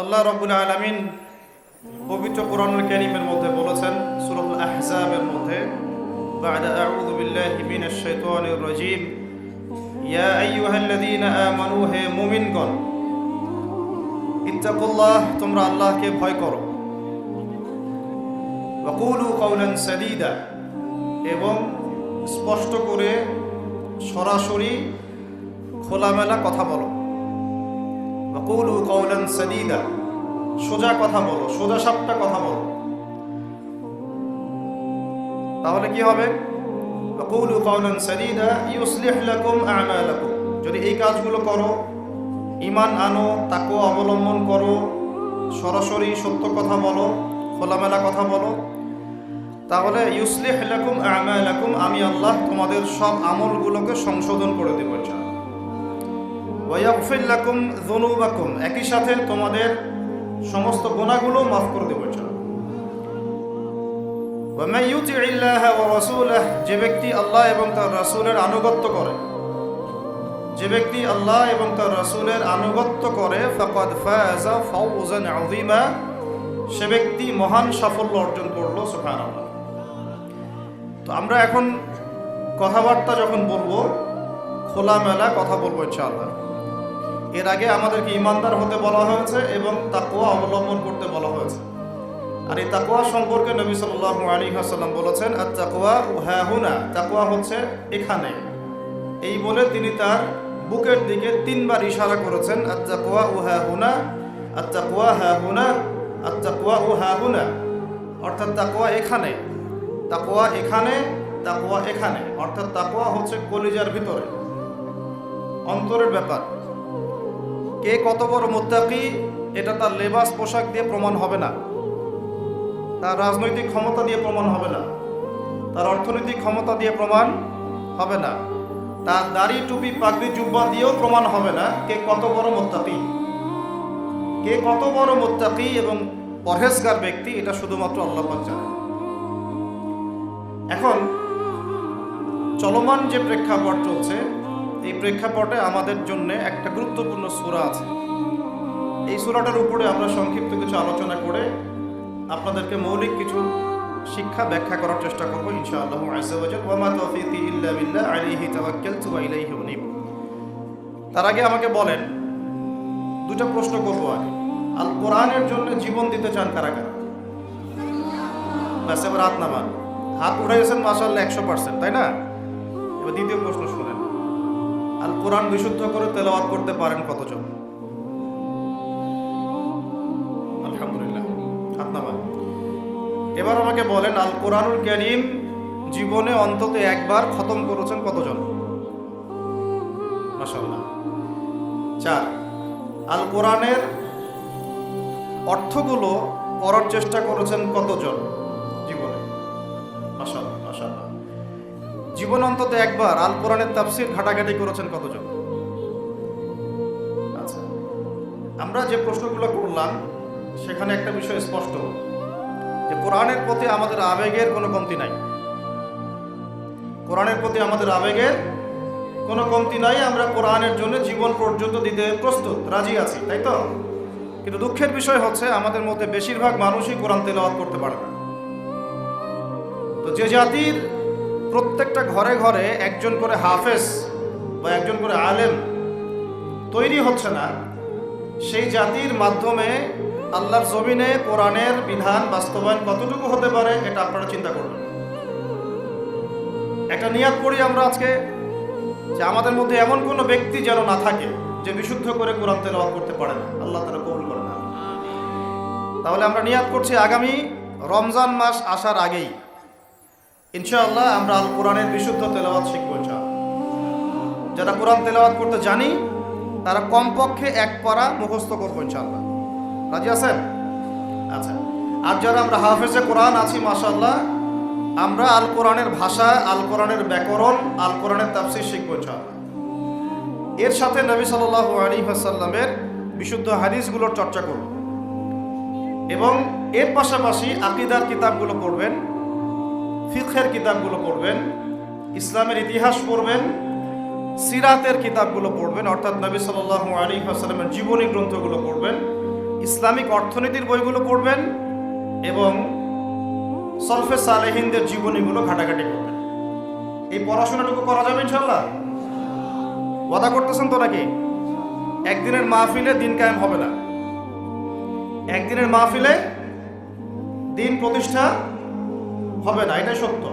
আল্লাহ রাব্বুল আলামিন পবিত্র কোরআনুল কারীমের মধ্যে বলেছেন সূরাতুল আহজাবের মধ্যে বা'দা আউযু বিল্লাহি মিনাশ শাইতানির রাজীম ইয়া আইয়ুহাল্লাযীনা আমানু হে মুমিনগণ ইত্তাকুল্লাহ তোমরা আল্লাহকে ভয় করো ওয়া কুলু কাওলান সাদীদা এবং স্পষ্ট করে সরাসরি খোলামেলা কথা বলো ওয়া কুলু কাওলান সাদীদা সোজা কথা বলো, সোজা সাপটা কথা বলো। তাহলে কি হবে? ওয়াকুলু কাওলান সাদীদা ইউসলিহ লাকুম আ'মালাকুম। যদি এই কাজগুলো করো, ঈমান আনো, তাকওয়া অবলম্বন করো, সরাসরি সত্য কথা বলো, খোলামেলা কথা বলো, তাহলে ইউসলিহ লাকুম আ'মালাকুম, আমি আল্লাহ তোমাদের সব আমলগুলোকে সংশোধন করে দেব ইনশাআল্লাহ। ওয়া ইয়াগফির লাকুম যুনুবাকুম, একই সাথে তোমাদের সমস্ত গুনাহগুলো মাফ করে দেব ইনশাআল্লাহ। ওয়া মান ইউতি'িল্লাহা ওয়া রাসূলাহু, যে ব্যক্তি আল্লাহ এবং তার রাসূলের আনুগত্য করে, যে ব্যক্তি আল্লাহ এবং তার রাসূলের আনুগত্য করে, ফাকাদ ফাযা ফাওজান আযীমা, সে ব্যক্তি মহান সাফল্য অর্জন করলো। সুবহানাল্লাহ। তো আমরা এখন কথাবার্তা যখন বলবো, খোলামেলা কথা বলবো ইনশাআল্লাহ। এর আগে আমাদেরকে ইমানদার হতে বলা হয়েছে এবং তাকওয়া অবলম্বন করতে বলা হয়েছে। আর এই তাকওয়া সম্পর্কে নবী সাল্লাল্লাহু আলাইহি ওয়াসাল্লাম বলেছেন, আত-তাকওয়া হাহুনা, তাকওয়া হচ্ছে এখানে। এই বলে তিনি তার বুকের দিকে তিনবার ইশারা করেছেন, আত-তাকওয়া হাহুনা, আত-তাকওয়া হাহুনা, আত-তাকওয়া হাহুনা, অর্থাৎ তাকওয়া এখানে, তাকওয়া এখানে, তাকওয়া এখানে, অর্থাৎ তাকওয়া হচ্ছে কলিজার ভিতরে, অন্তরের ব্যাপার। কে কত বড় মুত্তাকি এটা তার লেবাস পোশাক দিয়ে প্রমাণ হবে না, তার রাজনৈতিক ক্ষমতা দিয়ে প্রমাণ হবে না, তার অর্থনৈতিক ক্ষমতা দিয়ে প্রমাণ হবে না, তার দাড়ি টুপি পাগড়ি জুব্বা দিয়েও প্রমাণ হবে না কে কত বড় মুত্তাকি। কে কত বড় মুত্তাকি এবং পরহেজগার ব্যক্তি এটা শুধুমাত্র আল্লাহ পাক জানেন। এখন চলমান যে প্রেক্ষাপট চলছে, এই প্রেক্ষাপটে আমাদের জন্য একটা গুরুত্বপূর্ণ সূরা আছে। এই সূরাটার উপরে আমরা সংক্ষিপ্ত কিছু আলোচনা করে আপনাদেরকে মৌলিক কিছু শিক্ষা ব্যাখ্যা করার চেষ্টা করব ইনশাআল্লাহ আযজা ওয়া জাল্লা। ওয়া মা তাওফীকি ইল্লা বিল্লাহ আলাইহি তাওয়াক্কালতু ওয়া ইলাইহি উনীব। তার আগে আমাকে বলেন, দুটো প্রশ্ন করব আগে। আল কোরআনের জন্য জীবন দিতে চান কারা কারা? ব্যাস, এবার হাত নামান। হাত উঠাইছেন মাশাআল্লাহ 100%, তাই না? এবার দ্বিতীয় প্রশ্ন শুনেন, আল কোরআন বিশুদ্ধ করে তেলাওয়াত করতে পারেন কতজন? আলহামদুলিল্লাহ, হাত নামান। এবার আমাকে বলেন, আল কোরআনুল কারীম জীবনে অন্তত একবার খতম করেছেন কতজন? মাশাআল্লাহ, 4। আল কোরআনের অর্থগুলো পড়ার চেষ্টা করেছেন কতজন জীবনে? মাশাআল্লাহ, মাশাআল্লাহ। জীবন অন্তত একবার আল কোরআনের তাফসীর ঘাটাঘাটি করেছেন কতজন? আচ্ছা, আমরা যে প্রশ্নগুলো করলাম সেখানে একটা বিষয় স্পষ্ট, যে কোরআনের প্রতি আমাদের আবেগের কোনো কমতি নাই। কোরআনের প্রতি আমাদের আবেগের কোনো কমতি নাই। আমরা কোরআনের জন্য জীবন পর্যন্ত দিতে প্রস্তুত, রাজি আছি, তাই তো? কিন্তু দুঃখের বিষয় হচ্ছে আমাদের মধ্যে বেশিরভাগ মানুষই কোরআন তেলাওয়াত করতে পারে না। তো যে জাতির প্রত্যেকটা ঘরে ঘরে একজন করে হাফেজ বা একজন করে আলেম তৈরি হচ্ছে না, সেই জাতির মাধ্যমে আল্লাহর জমিনে কোরআনের বিধান বাস্তবায়ন কতটুকু হতে পারে এটা আপনারা চিন্তা করবেন। একটা নিয়াত করি আমরা আজকে, যে আমাদের মধ্যে এমন কোনো ব্যক্তি যেন না থাকে যে বিশুদ্ধ করে কোরআন তেলাওয়াত করতে পারে না। আল্লাহ তাআলা কবুল করেন না। তাহলে আমরা নিয়াত করছি আগামী রমজান মাস আসার আগেই ইনশাআল্লাহ আমরা আল কোরআনের বিশুদ্ধ তেলাওয়াত শিখব ইনশাআল্লাহ। যারা কোরআন তেলাওয়াত করতে জানি তারা কমপক্ষে এক পারা মুখস্থ করবো ইনশাআল্লাহ। রাজি আছেন? আচ্ছা। আর যারা আমরা হাফেজে কোরআন আছি মাশাআল্লাহ, আমরা আল কোরআনের ভাষা, আল কোরআনের ব্যাকরণ, আল কোরআনের তাফসীর শিখব ইনশাআল্লাহ। এর সাথে নবী সাল্লাল্লাহু আলাইহি ওয়াসাল্লামের বিশুদ্ধ হাদিসগুলোর চর্চা করব এবং এর পাশাপাশি আকীদার কিতাবগুলো পড়বেন, ফিকহের কিতাবগুলো পড়বেন, ইসলামের ইতিহাস পড়বেন, সিরাতের কিতাবগুলো পড়বেন, অর্থাৎ নবী সাল্লাল্লাহু আলাইহি ওয়াসাল্লামের জীবনী গ্রন্থগুলো পড়বেন, ইসলামিক অর্থনীতির বইগুলো পড়বেন এবং সলফে সালেহিনদের জীবনীগুলো ঘাটাঘাটি করবেন। এই পড়াশোনাটুকু করা যাবে ইনশাল্লাহ? ওয়াদা করতেছেন তো নাকি? একদিনের মাহফিলে দিন কায়েম হবে না, একদিনের মাহফিলে দিন প্রতিষ্ঠা হবে না, এটাই সত্য।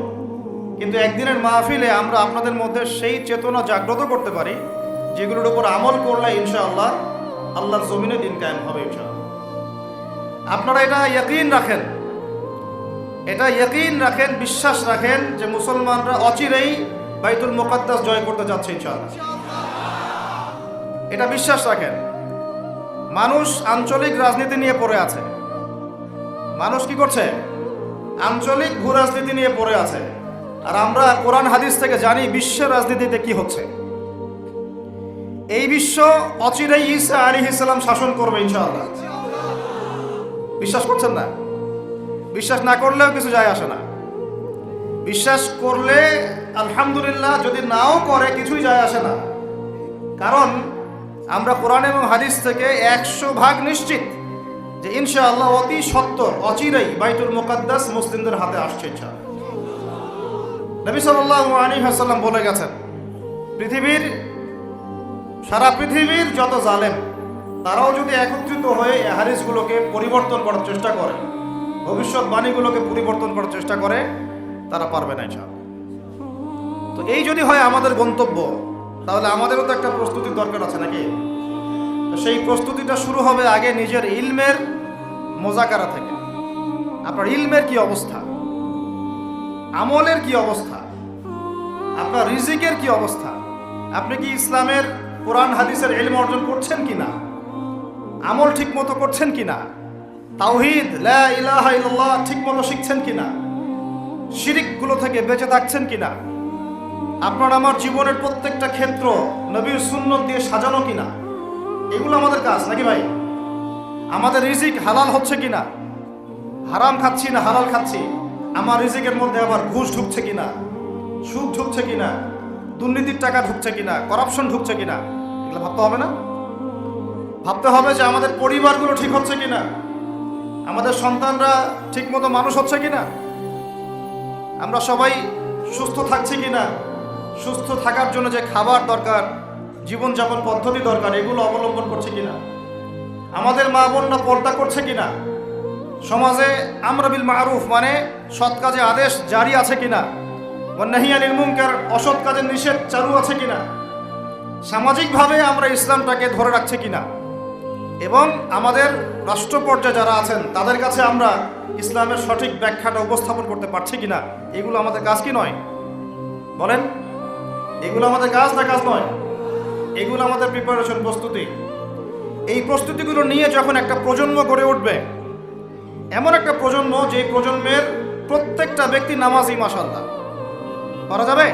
কিন্তু একদিনের মাহফিলে আমরা আপনাদের মধ্যে সেই চেতনা জাগ্রত করতে পারি যেগুলোর উপর আমল করলে ইনশাআল্লাহ আল্লাহর জমিনে দিন কায়েম হবে ইনশাআল্লাহ। আপনারা এটা ইয়াকিন রাখেন, এটা ইয়াকিন রাখেন, বিশ্বাস রাখেন যে মুসলমানরা অচিরেই বাইতুল মুকাদ্দাস জয় করতে যাচ্ছে ইনশাআল্লাহ। এটা বিশ্বাস রাখেন। মানুষ আঞ্চলিক রাজনীতি নিয়ে পড়ে আছে, মানুষ কি করছে? আঞ্চলিক ভূ রাজনীতি নিয়ে পড়ে আছে। আর আমরা কোরআন হাদিস থেকে জানি বিশ্বের রাজনীতিতে কি হচ্ছে। এই বিশ্ব অচিরেই ঈসা আলাইহিস সালাম শাসন করবে ইনশাআল্লাহ। বিশ্বাস করছেন না? বিশ্বাস না করলেও কিছু যায় আসে না। বিশ্বাস করলে আলহামদুলিল্লাহ, যদি নাও করে কিছুই যায় আসে না। কারণ আমরা কোরআন এবং হাদিস থেকে 100% নিশ্চিত যে ইনশাআল্লাহ অতি সত্বর অচিরেই বাইতুল মুকাদ্দাস মুসলিমদের হাতে আসছে ইনশাআল্লাহ। নবী সাল্লাল্লাহু আলাইহি ওয়াসাল্লাম বলে গেছেন, সারা পৃথিবীর যত জালেম তারাও যদি একত্রিত হয়ে এই হাদিসগুলোকে পরিবর্তন করার চেষ্টা করে, ভবিষ্যৎবাণীগুলোকে পরিবর্তন করার চেষ্টা করে, তারা পারবে না ইনশাআল্লাহ। তো এই যদি হয় আমাদের গন্তব্য, তাহলে আমাদেরও তো একটা প্রস্তুতির দরকার আছে নাকি? তো সেই প্রস্তুতিটা শুরু হবে আগে নিজের ইলমের মোজাকারা থেকে। আপনার ইলমের কি অবস্থা, আমলের কি অবস্থা, আপনার রিজিকের কি অবস্থা, আপনি কি ইসলামের কোরআন হাদিসের ইলম অর্জন করছেন কিনা, আমল ঠিক মতো করছেন কিনা, তাওহীদ লা ইলাহা ইল্লাল্লাহ ঠিক মতো শিখছেন কিনা, শিরিকগুলো থেকে বেঁচে থাকছেন কিনা, আপনার আমার জীবনের প্রত্যেকটা ক্ষেত্র নবীর সুন্নত দিয়ে সাজানো কিনা, এগুলো আমাদের কাজ নাকি ভাই? আমাদের রিজিক হালাল হচ্ছে কিনা, হারাম খাচ্ছি না হালাল খাচ্ছি, আমার রিজিকের মধ্যে আবার ঘুষ ঢুকছে কিনা, সুদ ঢুকছে কিনা, দুর্নীতির টাকা ঢুকছে কিনা, করাপশন ঢুকছে কিনা, এগুলো ভাবতে হবে না? ভাবতে হবে যে আমাদের পরিবারগুলো ঠিক হচ্ছে কিনা, আমাদের সন্তানরা ঠিক মতো মানুষ হচ্ছে কিনা, আমরা সবাই সুস্থ থাকছি কিনা, সুস্থ থাকার জন্য যে খাবার দরকার, জীবনযাপন পদ্ধতি দরকার, এগুলো অবলম্বন করছে কিনা, আমাদের মা বোনরা পর্দা করছে কিনা, সমাজে আমর বিল মারুফ মানে সৎ কাজে আদেশ জারি আছে কিনা, নাহি আনিল মুনকার অসৎ কাজের নিষেধ চালু আছে কিনা, সামাজিকভাবে আমরা ইসলামটাকে ধরে রাখছে কিনা, এবং আমাদের রাষ্ট্র পর্যায়ে যারা আছেন তাদের কাছে আমরা ইসলামের সঠিক ব্যাখ্যাটা উপস্থাপন করতে পারছি কিনা, এগুলো আমাদের কাজ কি নয়? বলেন, এগুলো আমাদের কাজ না কাজ নয়? এগুলো আমাদের প্রিপারেশন, প্রস্তুতি। এই প্রস্তুতিগুলো নিয়ে যখন একটা প্রজন্ম গড়ে উঠবে, এমন একটা প্রজন্ম যে প্রজন্মের প্রত্যেকটা ব্যক্তি নামাজি মাশাআল্লাহ, করা যাবে?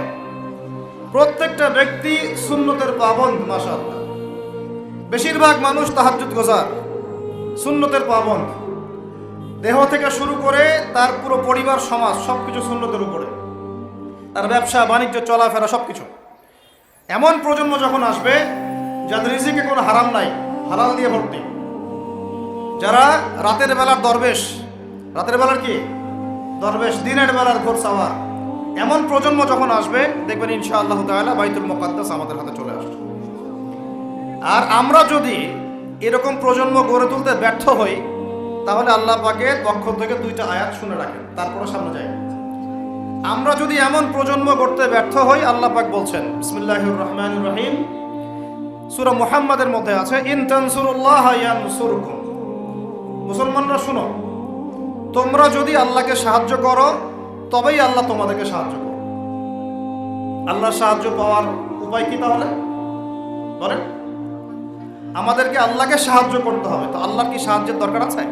প্রত্যেকটা ব্যক্তি সুন্নতের পাবন্দ মাশাআল্লাহ, বেশিরভাগ মানুষ তাহাজ্জুদ গোজার, সুন্নতের পাবন্দ, দেহ থেকে শুরু করে তার পুরো পরিবার সমাজ সবকিছু সুন্নতের উপরে, তার ব্যবসা বাণিজ্য চলাফেরা সবকিছু। এমন প্রজন্ম যখন আসবে যাদের রিজিকে কোনো হারাম নাই, হালাল দিয়ে ভর্তি, যারা রাতের বেলার দরবেশ, রাতের বেলার কি দরবেশ, দিনের বেলার ঘোর সাওয়ার, এমন প্রজন্ম যখন আসবে দেখবেন ইনশাআল্লাহ তাআলা বাইতুল মুকাদ্দাস আমাদের হাতে চলে আসছে। আর আমরা যদি এরকম প্রজন্ম গড়ে তুলতে ব্যর্থ হই, তাহলে আল্লাহ পাকের পক্ষ থেকে 2টা আয়াত শুনে রাখেন, তারপরে সামনে যাই। আমরা যদি এমন প্রজন্ম গড়তে ব্যর্থ হই, আল্লাহ পাক বলছেন বিসমিল্লাহির রহমানির রহিম, সূরা মুহাম্মাদের মধ্যে আছে, ইন তানসুরুল্লাহ ইয়ানসুরকুম। মুসলমানরা শুনো, তোমরা যদি আল্লাহকে সাহায্য করো তবেই আল্লাহ তোমাদেরকে সাহায্য করো। আল্লাহর সাহায্য পাওয়ার উপায় কি তাহলে বলেন? আমাদেরকে আল্লাহকে সাহায্য করতে হবে। তো আল্লাহর কি সাহায্যের দরকার আছে?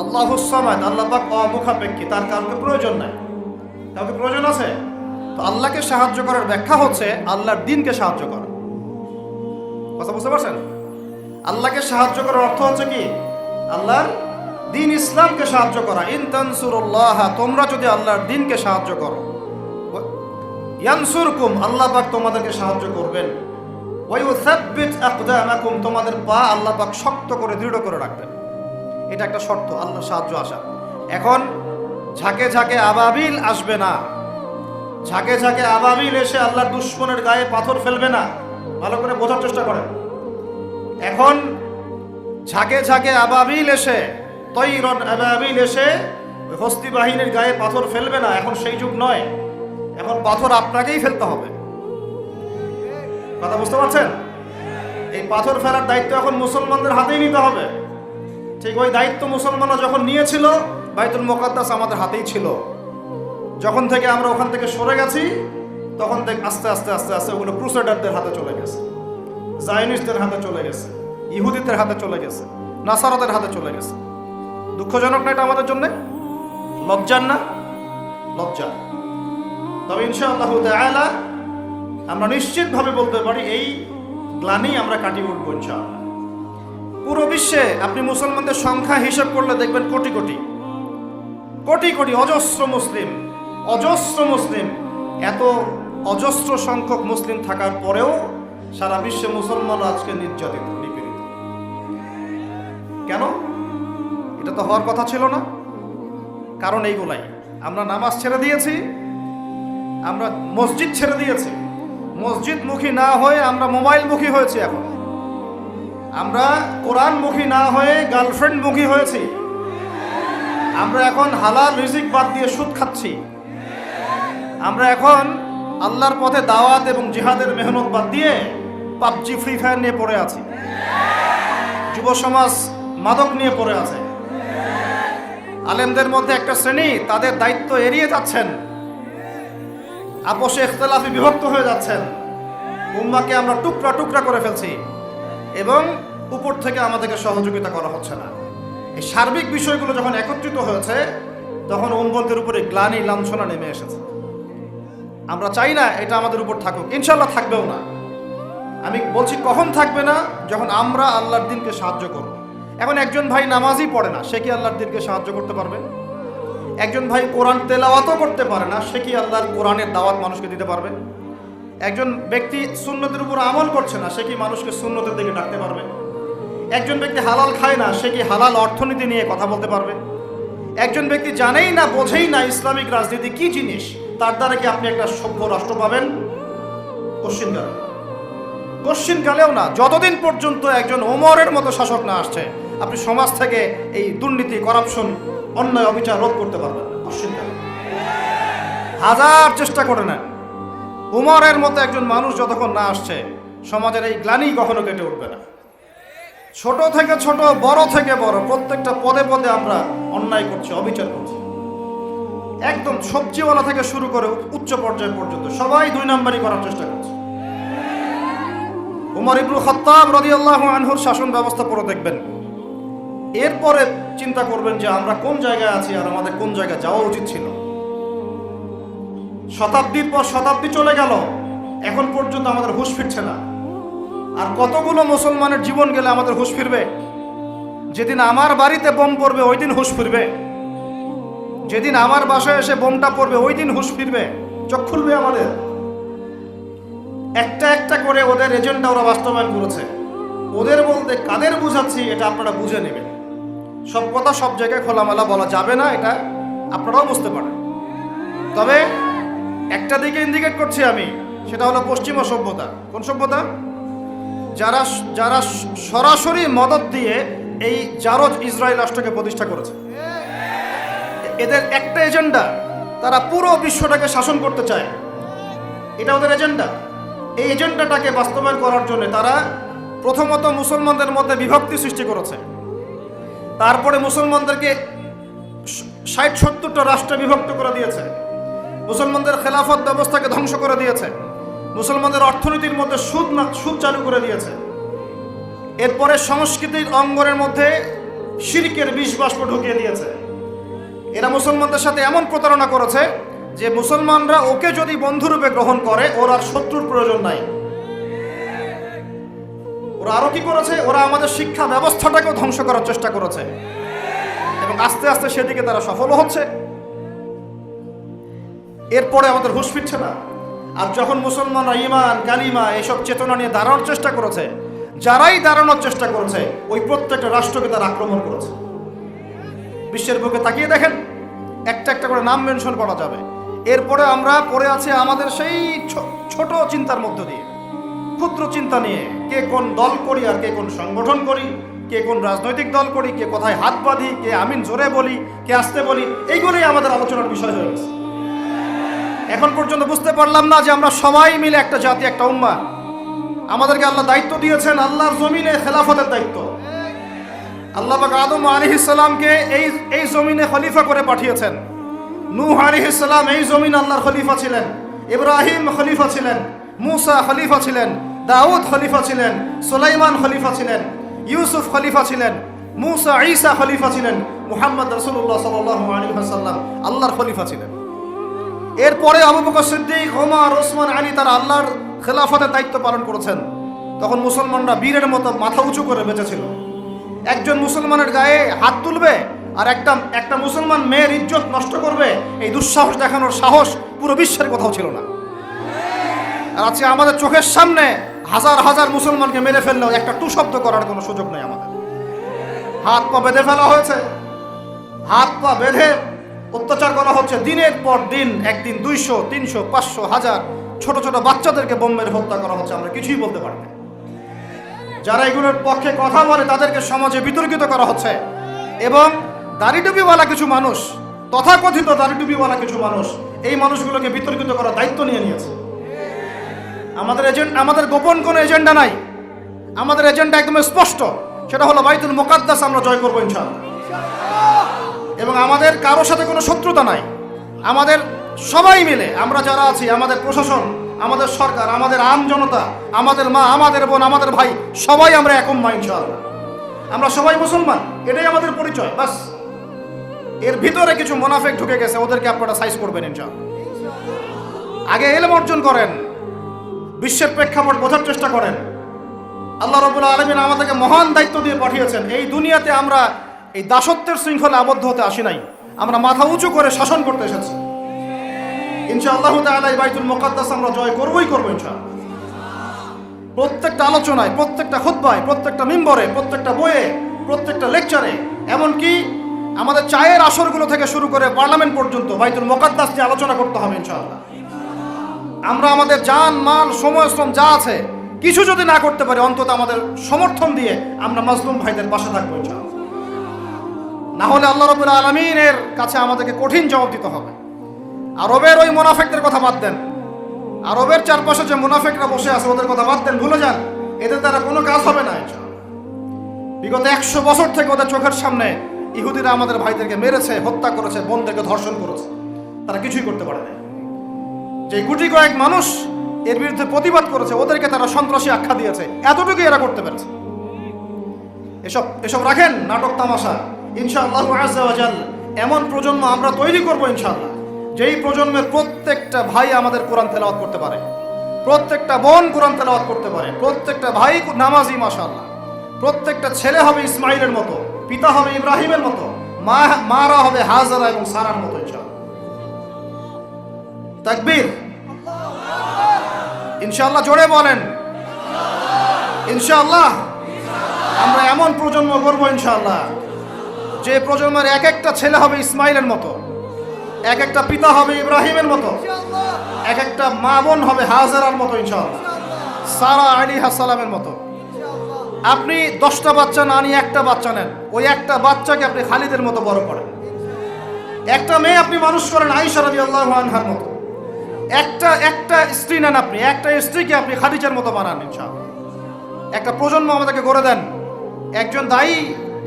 আল্লাহুস সামাদ, আল্লাহ পাক অমুখাপেক্ষী, তার কাউকে প্রয়োজন নাই। কাউকে প্রয়োজন আছে? তো আল্লাহকে সাহায্য করার ব্যাখ্যা হচ্ছে আল্লাহর দ্বীনকে সাহায্য করা। কথা বুঝতে পারছেন? আল্লাহকে সাহায্য করার অর্থ হচ্ছে কি? আল্লাহর দ্বীন ইসলামকে সাহায্য করা। ইন তানসুরুল্লাহ, তোমরা যদি আল্লাহর দ্বীনকে সাহায্য করো, ইয়ানসুরকুম, আল্লাহ পাক তোমাদেরকে সাহায্য করবেন। ওয়া ইউসাব্বিত আকদামাকুম, তোমাদের পা আল্লাহ পাক শক্ত করে দৃঢ় করে রাখবেন। এটা একটা শর্ত, আল্লাহর সাহায্য আসা। এখন ঝাঁকে ঝাঁকে আবাবিল আসবে না, ঝাঁকে ঝাঁকে আবাবিল এসে আল্লাহর দুশমনের গায়ে পাথর ফেলবে না। ভালো করে বোঝার চেষ্টা করেন। এখন ঝাঁকে ঝাঁকে আবাবিল এসে, তৈরন আবাবিল এসে হস্তি বাহিনীর গায়ে পাথর ফেলবে না। এখন সেই যুগ নয়, এখন পাথর আপনাকেই ফেলতে হবে। কথা বুঝতে পারছেন? এই পাথর ফেলার দায়িত্ব এখন মুসলমানদের হাতেই নিতে হবে। ঠিক ওই দায়িত্ব মুসলমানরা যখন নিয়েছিল, বাইতুল মুকাদ্দাস আমাদের হাতেই ছিল। যখন থেকে আমরা ওখান থেকে সরে গেছি, তখন থেকে আস্তে আস্তে আস্তে আস্তে ওগুলো ক্রুসেডারদের হাতে চলে গেছে, জায়নিস্টদের হাতে চলে গেছে, ইহুদিদের হাতে চলে গেছে, নাসারাদের হাতে চলে গেছে। দুঃখজনক না এটা আমাদের জন্য? লজ্জার না? লজ্জা। তবে ইনশাআল্লাহ তাআলা আমরা নিশ্চিতভাবে বলতে পারি এই গ্লানি আমরা কাটিয়ে উঠবো ইনশাআল্লাহ। পুরো বিশ্বে আপনি মুসলমানদের সংখ্যা হিসাব করলে দেখবেন কোটি কোটি কোটি কোটি অজস্র মুসলিম, অজস্র মুসলিম। এত অজস্র সংখ্যক মুসলিম থাকার পরেও সারা বিশ্বে মুসলমানরা আজকে নির্যাতিত, নিপীড়িত। কেন? এটা তো হওয়ার কথা ছিল না। কারণ এইগুলাই, আমরা নামাজ ছেড়ে দিয়েছি, আমরা মসজিদ ছেড়ে দিয়েছি, মসজিদমুখী না হয়ে আমরা মোবাইলমুখী হয়েছি। এখন আমরা কোরআনমুখী না হয়ে গার্লফ্রেন্ডমুখী হয়েছি। আমরা এখন হালাল রিজিক বাদ দিয়ে সুদ খাচ্ছি। আমরা এখন আল্লাহর পথে দাওয়াত এবং জিহাদের মেহনত বাদ দিয়ে পাবজি, ফ্রি ফায়ার নিয়ে পড়ে আছি। যুব সমাজ মাদক নিয়ে পড়ে আছে। আলেমদের মধ্যে একটা শ্রেণী তাদের দায়িত্ব এড়িয়ে যাচ্ছেন, আপোষে ইখতিলাফে বিভক্ত হয়ে যাচ্ছেন। উম্মাহকে আমরা টুকরা টুকরা করে ফেলছি এবং উপর থেকে আমাদেরকে সহযোগিতা করা হচ্ছে না। এই সার্বিক বিষয়গুলো যখন একত্রিত হয়েছে, তখন উম্মতের উপরে গ্লানি, লাঞ্ছনা নেমে এসেছে। আমরা চাই না এটা আমাদের উপর থাকুক, ইনশাআল্লাহ থাকবেও না। আমি বলছি কখন থাকবে না? যখন আমরা আল্লাহর দ্বীনকে সাহায্য করব। এখন একজন ভাই নামাজই পড়ে না, সে কি আল্লাহর দ্বীনকে সাহায্য করতে পারবে? একজন ভাই কোরআন তেলাওয়াতও করতে পারে না, সে কি আল্লাহর কোরআনের দাওয়াত মানুষকে দিতে পারবে? একজন ব্যক্তি সুন্নতের উপর আমল করছে না, সে কি মানুষকে সুন্নতের দিকে ডাকতে পারবে? একজন ব্যক্তি হালাল খায় না, সে কি হালাল অর্থনীতি নিয়ে কথা বলতে পারবে? একজন ব্যক্তি জানেই না, বোঝেই না ইসলামিক রাজনীতি কি জিনিস, তার দ্বারা কি আপনি একটা সভ্য রাষ্ট্র পাবেন? কোশ্চিনকালেও না। যতদিন পর্যন্ত একজন ওমরের মতো শাসক না আসছে, আপনি সমাজ থেকে এই দুর্নীতি, করাপশন, অন্যায়, অবিচার রোধ করতে পারবেন না। কোশ্চিনকালে হাজার চেষ্টা করে নেন, উমরের মতো একজন মানুষ যতক্ষণ না আসছে, সমাজের এই গ্লানি কখনো কেটে উঠবে না। ছোট থেকে ছোট, বড় থেকে বড়, প্রত্যেকটা পদে পদে আমরা অন্যায় করছি, অবিচার করছি। একদম সবজিওয়ালা থেকে শুরু করে উচ্চ পর্যায় পর্যন্ত সবাই দুই নম্বরই করার চেষ্টা করছে। উমর ইবনে খাত্তাব রাদিয়াল্লাহু আনহুর শাসন ব্যবস্থা পড়ে দেখবেন, এরপরে চিন্তা করবেন যে আমরা কোন জায়গায় আছি আর আমাদের কোন জায়গায় যাওয়া উচিত ছিল। শতাব্দীর পর শতাব্দী চলে গেল, এখন পর্যন্ত আমাদের হুঁশ ফিরছে না। আর কতগুলো মুসলমানের জীবন গেলে আমাদের হুঁশ ফিরবে? যেদিন আমার বাড়িতে বোম পড়বে ওই দিন হুঁশ ফিরবে, যেদিন আমার বাসায় এসে বোমটা পড়বে ওই দিন হুঁশ ফিরবে, চোখ খুলবে আমাদের। একটা একটা করে ওদের এজেন্ডা ওরা বাস্তবায়ন করেছে। ওদের বলতে কাদের বুঝাচ্ছি এটা আপনারা বুঝে নেবেন। সব কথা সব জায়গায় খোলামেলা বলা যাবে না, এটা আপনারাও বুঝতে পারেন। তবে একটা দিকে ইন্ডিকেট করছি আমি, সেটা হলো পশ্চিমা সভ্যতা। কোন সভ্যতা? যারা যারা সরাসরি মদদ দিয়ে এই জারজ ইসরায়েল রাষ্ট্রকে প্রতিষ্ঠা করেছে। এদের একটা এজেন্ডা, তারা পুরো বিশ্বটাকে শাসন করতে চায়, এটা ওদের এজেন্ডা। এই এজেন্ডাটাকে বাস্তবায়ন করার জন্য তারা প্রথমত মুসলমানদের মধ্যে বিভক্তি সৃষ্টি করেছে, তারপরে মুসলমানদেরকে ৬০-৭০টা রাষ্ট্রে বিভক্ত করে দিয়েছে, মুসলমানদের খেলাফত ব্যবস্থাকে ধ্বংস করে দিয়েছে, মুসলমানদের অর্থনীতির মধ্যে সুদ চালু করে দিয়েছে। এরপরে সংস্কৃতির অঙ্গনের মধ্যে শিরকের বিষ বাষ্প ঢুকিয়ে দিয়েছে। এরা মুসলমানদের সাথে এমন প্রতারণা করেছে যে মুসলমানরা ওকে যদি বন্ধুরূপে গ্রহণ করে, ওর আর শত্রুর প্রয়োজন নাই। ওরা আরো কি করেছে? ওরা আমাদের শিক্ষা ব্যবস্থাটাকেও ধ্বংস করার চেষ্টা করেছে এবং আস্তে আস্তে সেদিকে তারা সফলও হচ্ছে। এরপরে আমাদের হুঁশ ফিরছে না। আর যখন মুসলমানরা ঈমান কালিমা এসব চেতনা নিয়ে দাঁড়ানোর চেষ্টা করেছে, যারাই দাঁড়ানোর চেষ্টা করেছে ওই প্রত্যেকটা রাষ্ট্রকে তারা আক্রমণ করেছে। বিশ্বের বুকে তাকিয়ে দেখেন, একটা একটা করে নাম মেনশন করা যাবে। এরপরে আমরা পড়ে আছি আমাদের সেই ছোট চিন্তার মধ্য দিয়ে, ক্ষুদ্র চিন্তা নিয়ে, কে কোন দল করি আর কে কোন সংগঠন করি, কে কোন রাজনৈতিক দল করি, কে কোথায় হাত বাঁধি, কে আমিন জোরে বলি, কে আসতে বলি, এইগুলোই আমাদের আলোচনার বিষয় হয়ে গেছে। এখন পর্যন্ত বুঝতে পারলাম না যে আমরা সবাই মিলে একটা জাতি, একটা উম্মাহ। আমাদেরকে আল্লাহ দায়িত্ব দিয়েছেন, আল্লাহর জমিনে খেলাফতের দায়িত্ব। আল্লাহ পাক আদম আলাইহিস সালামকে এই জমিনে খলিফা করে পাঠিয়েছেন। নূহ আলাইহিস সালাম এই জমিন আল্লাহর খলিফা ছিলেন, ইব্রাহিম খলিফা ছিলেন, মুসা খলিফা ছিলেন, দাউদ খলিফা ছিলেন, সুলাইমান খলিফা ছিলেন, ইউসুফ খলিফা ছিলেন, মুসা ঈসা খলিফা ছিলেন, মুহাম্মদ রাসূলুল্লাহ সাল্লাল্লাহু আলাইহি ওয়াসাল্লাম আল্লাহর খলিফা ছিলেন। এরপরে আবু বকর সিদ্দিক, ওমর, ওসমান, আলী তারা আল্লাহর খেলাফতের দায়িত্ব পালন করেছেন। তখন মুসলমানরা বীরের মতো মাথা উঁচু করে বেঁচেছিল। একজন মুসলমানের গায়ে হাত তুলবে আর একটা মুসলমান মেয়ের ইজ্জত নষ্ট করবে, এই দুঃসাহস দেখানোর সাহস পুরো বিশ্বের কোথাও ছিল না। আর আজকে আমাদের চোখের সামনে হাজার হাজার মুসলমানকে মেরে ফেললেও একটা টু শব্দ করার কোনো সুযোগ নেই। আমাদের হাত পা বেঁধে ফেলা হয়েছে, হাত পা বেঁধে অত্যাচার করা হচ্ছে দিনের পর দিন। একদিন 200, 300, 500, 1000 ছোট ছোট বাচ্চাদেরকে বোম মেরে হত্যা করা হচ্ছে। আমরা কিছুই বলতে পারি না। যারা এগুলোর পক্ষে কথা বলে তাদেরকে সমাজে বিতর্কিত করা হচ্ছে। এবং দাড়িটুপিওয়ালা কিছু মানুষ, তথাকথিত দাড়িটুপিওয়ালা কিছু মানুষ এই মানুষগুলোকে বিতর্কিত করার দায়িত্ব নিয়ে নিয়েছে। আমাদের গোপন কোনো এজেন্ডা নাই। আমাদের এজেন্ডা একদম স্পষ্ট, সেটা হলো বাইতুল মুকাদ্দাস আমরা জয় করবো ইনশাআল্লাহ। এবং আমাদের কারোর সাথে কোনো শত্রুতা নাই। আমাদের সবাই মিলে আমরা যারা আছি, আমাদের প্রশাসন, আমাদের সরকার, আমাদের আম জনতা, আমাদের মা, আমাদের বোন, আমাদের ভাই, সবাই আমরা এক উম্মাহ ইনশাআল্লাহ। আমরা সবাই মুসলমান, এটাই আমাদের পরিচয়। বাস এর ভিতরে কিছু মুনাফিক ঢুকে গেছে, ওদেরকে আপনারা সাইজ করবেন ইনশাআল্লাহ। আগে ইলম অর্জন করেন, বিশ্বের প্রেক্ষাপট বোঝার চেষ্টা করেন। আল্লাহ রাব্বুল আলামিন আমাদেরকে মহান দায়িত্ব দিয়ে পাঠিয়েছেন। এই দুনিয়াতে আমরা এই দাসত্বের শৃঙ্খলে আবদ্ধ হতে আসি নাই, আমরা মাথা উঁচু করে শাসন করতে এসেছি। ইনশাআল্লাহু তাআলা এই বাইতুল মুকাদ্দাস আমরা জয় করবই করবো ইনশাআল্লাহ। প্রত্যেকটা আলোচনায়, প্রত্যেকটা খুতবায়, প্রত্যেকটা মিম্বরে, প্রত্যেকটা বইয়ে, প্রত্যেকটা লেকচারে, এমনকি আমাদের চায়ের আসরগুলো থেকে শুরু করে পার্লামেন্ট পর্যন্ত বাইতুল মুকাদ্দাস নিয়ে আলোচনা করতে হবে ইনশাআল্লাহ। আমরা আমাদের জান, মাল, সময়, শ্রম যা আছে কিছু যদি না করতে পারি, অন্তত আমাদের সমর্থন দিয়ে আমরা মাজলুম ভাইদের পাশে থাকবো ইনশাআল্লাহ। না হলে আল্লাহ রাব্বুল আলামিনের কাছে আমাদেরকে কঠিন জবাব দিতে হবে। আরবের ওই মুনাফিকদের কথা বাদ দেন, আরবের চারপাশে যে মুনাফিকরা বসে আছে ওদের কথা বাদ দেন, ভুলে যান। এদের দ্বারা কোনো কাজ হবে না ইনশাআল্লাহ। বিগত 100 বছর থেকে ওদের চোখের সামনে ইহুদিরা আমাদের ভাইদেরকে মেরেছে, হত্যা করেছে, বোনদেরকে ধর্ষণ করেছে, তারা কিছুই করতে পারে না। যে গুটি কয়েক মানুষ এর বিরুদ্ধে প্রতিবাদ করেছে, ওদেরকে তারা সন্ত্রাসী আখ্যা দিয়েছে। এতটুকুই এরা করতে পেরেছে। এসব রাখেন নাটক তামাশা। ইনশাআল্লাহু আযজা ওয়া জাল এমন প্রজন্ম আমরা তৈরি করবো ইনশাআল্লাহ, যেই প্রজন্মের প্রত্যেকটা ভাই আমাদের কোরআন তেলাওয়াত করতে পারে, প্রত্যেকটা বোন কোরআন তেলাওয়াত করতে পারে, প্রত্যেকটা ভাই নামাজি মাশাআল্লাহ, প্রত্যেকটা ছেলে হবে ইসমাইলের মতো, পিতা হবে ইব্রাহিমের মতো, মারা হবে হাজারা এবং সারার মতো ইনশাআল্লাহ। তাকবীর, ইনশাআল্লাহ জোরে বলেন ইনশাআল্লাহ। আমরা এমন প্রজন্ম করবো ইনশাআল্লাহ, যে প্রজন্মের এক একটা ছেলে হবে ইসমাইলের মতো, এক একটা পিতা হবে ইব্রাহিমের মতো, এক একটা মা বোন হবে হাজারার মতো ইনশাআল্লাহ, সারা আলাইহিস সালামের মতো। আপনি 10টা বাচ্চা না নিয়ে একটা বাচ্চা নেন, ওই একটা বাচ্চাকে আপনি খালিদের মতো বড় করেন। একটা মেয়ে আপনি মানুষ করেন আয়েশা রাদিয়াল্লাহু আনহার মতো। একটা স্ত্রী নেন, আপনি একটা স্ত্রীকে আপনি খাদিজার মতো বানান ইনশাআল্লাহ। একটা প্রজন্ম আমাদেরকে গড়ে দেন। একজন দায়ী,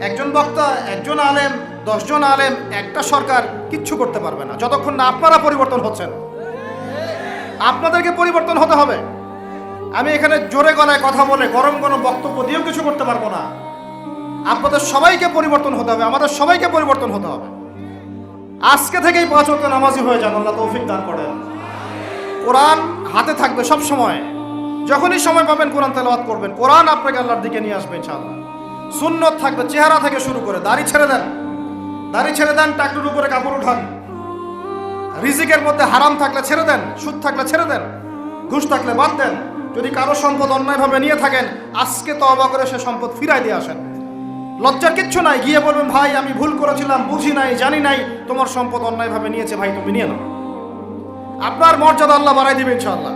একজন বক্তা, একজন আলেম, 10 জন আলেম, একটা সরকার কিচ্ছু করতে পারবে না যতক্ষণ না আপনারা পরিবর্তন হচ্ছেন। আপনাদেরকে পরিবর্তন হতে হবে। আমি এখানে জোরে গলায় কথা বলে গরম কোনো বক্তব্য দিয়েও কিছু করতে পারবো না। আপনাদের সবাইকে পরিবর্তন হতে হবে, আমাদের সবাইকে পরিবর্তন হতে হবে। আজকে থেকেই 5 ওয়াক্ত নামাজি হয়ে যান, আল্লাহ তৌফিক দান করেন। কোরআন হাতে থাকবে সব সময়, যখনই সময় পাবেন কোরআন তেলাওয়াত করবেন। কোরআন আপনাকে আল্লাহর দিকে নিয়ে আসবে ইনশাআল্লাহ। সুন্নত থাকবে চেহারা থেকে শুরু করে, দাড়ি ছেড়ে দেন, টাকটুর উপরে কাপড় উঠান। রিজিকের মধ্যে হারাম থাকলে ছেড়ে দেন, সুদ থাকলে ছেড়ে দেন। ঘুষ থাকলে বাদ দেন। যদি কারো সম্পদ অন্যায়ভাবে নিয়ে থাকেন, আজকে তওবা করে সে সম্পদ ফিরাই দিয়ে আসেন। লজ্জার কিচ্ছু নাই, গিয়ে বলবেন ভাই আমি ভুল করেছিলাম, বুঝি নাই, জানি নাই, তোমার সম্পদ অন্যায়ভাবে নিয়েছে, ভাই তুমি নিয়ে নাও। আপনার মর্যাদা আল্লাহ বাড়াই দিবে ইনশাআল্লাহ।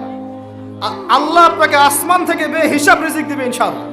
আল্লাহ আপনাকে আসমান থেকে হিসাব রিজিক দিবে ইনশাআল্লাহ।